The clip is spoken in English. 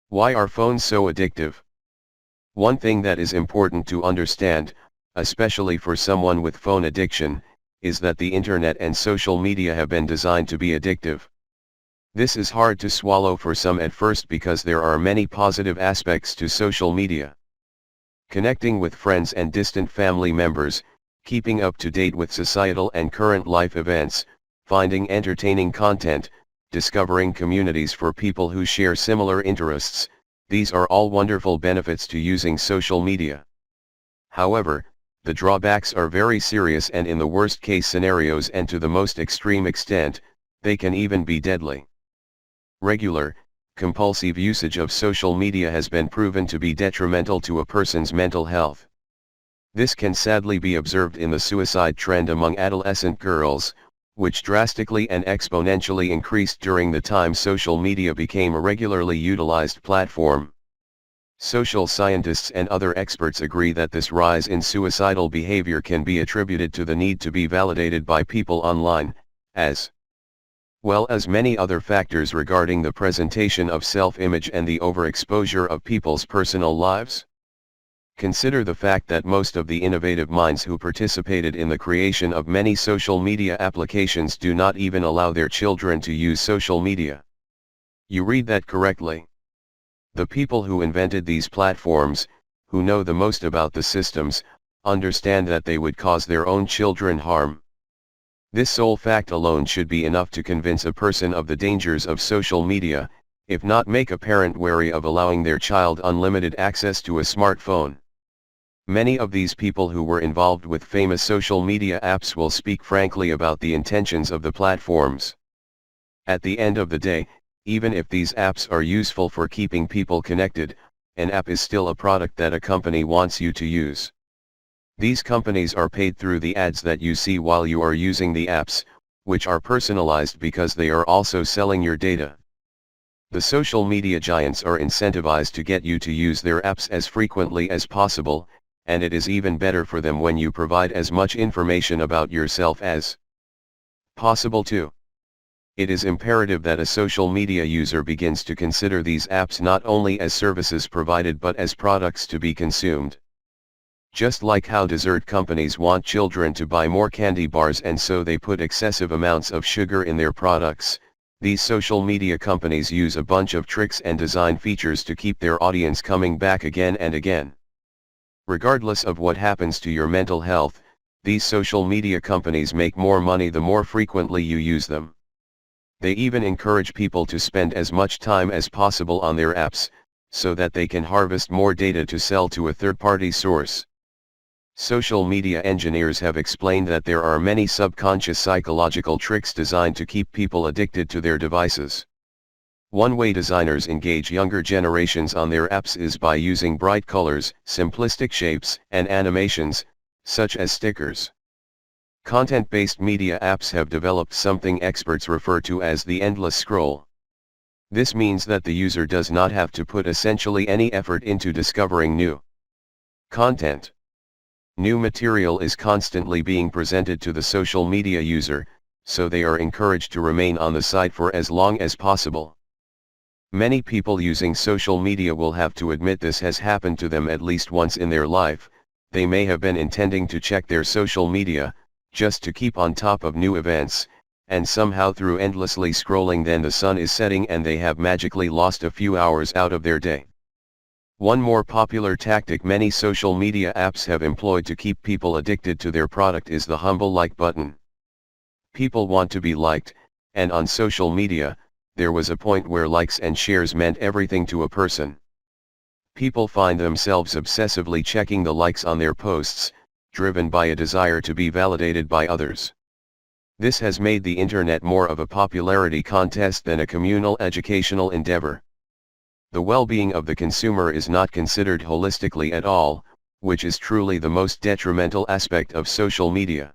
Why are phones so addictive? One thing that is important to understand, especially for someone with phone addiction, is that the internet and social media have been designed to be addictive. This is hard to swallow for some at first because there are many positive aspects to social media. Connecting with friends and distant family members, keeping up to date with societal and current life events, finding entertaining content, discovering communities for people who share similar interests, these are all wonderful benefits to using social media. However, the drawbacks are very serious, and in the worst case scenarios and to the most extreme extent, they can even be deadly. Regular, compulsive usage of social media has been proven to be detrimental to a person's mental health. This can sadly be observed in the suicide trend among adolescent girls, which drastically and exponentially increased during the time social media became a regularly utilized platform. Social scientists and other experts agree that this rise in suicidal behavior can be attributed to the need to be validated by people online, as well as many other factors regarding the presentation of self-image and the overexposure of people's personal lives. Consider the fact that most of the innovative minds who participated in the creation of many social media applications do not even allow their children to use social media. You read that correctly. The people who invented these platforms, who know the most about the systems, understand that they would cause their own children harm. This sole fact alone should be enough to convince a person of the dangers of social media, if not make a parent wary of allowing their child unlimited access to a smartphone. Many of these people who were involved with famous social media apps will speak frankly about the intentions of the platforms. At the end of the day, even if these apps are useful for keeping people connected, an app is still a product that a company wants you to use. These companies are paid through the ads that you see while you are using the apps, which are personalized because they are also selling your data. The social media giants are incentivized to get you to use their apps as frequently as possible, and it is even better for them when you provide as much information about yourself as possible too. It is imperative that a social media user begins to consider these apps not only as services provided but as products to be consumed. Just like how dessert companies want children to buy more candy bars and so they put excessive amounts of sugar in their products, these social media companies use a bunch of tricks and design features to keep their audience coming back again and again. Regardless of what happens to your mental health, these social media companies make more money the more frequently you use them. They even encourage people to spend as much time as possible on their apps, so that they can harvest more data to sell to a third-party source. Social media engineers have explained that there are many subconscious psychological tricks designed to keep people addicted to their devices. One way designers engage younger generations on their apps is by using bright colors, simplistic shapes, and animations, such as stickers. Content-based media apps have developed something experts refer to as the endless scroll. This means that the user does not have to put essentially any effort into discovering new content. New material is constantly being presented to the social media user, so they are encouraged to remain on the site for as long as possible. Many people using social media will have to admit this has happened to them at least once in their life. They may have been intending to check their social media, just to keep on top of new events, and somehow through endlessly scrolling then the sun is setting and they have magically lost a few hours out of their day. One more popular tactic many social media apps have employed to keep people addicted to their product is the humble like button. People want to be liked, and on social media, there was a point where likes and shares meant everything to a person. People find themselves obsessively checking the likes on their posts, driven by a desire to be validated by others. This has made the internet more of a popularity contest than a communal educational endeavor. The well-being of the consumer is not considered holistically at all, which is truly the most detrimental aspect of social media.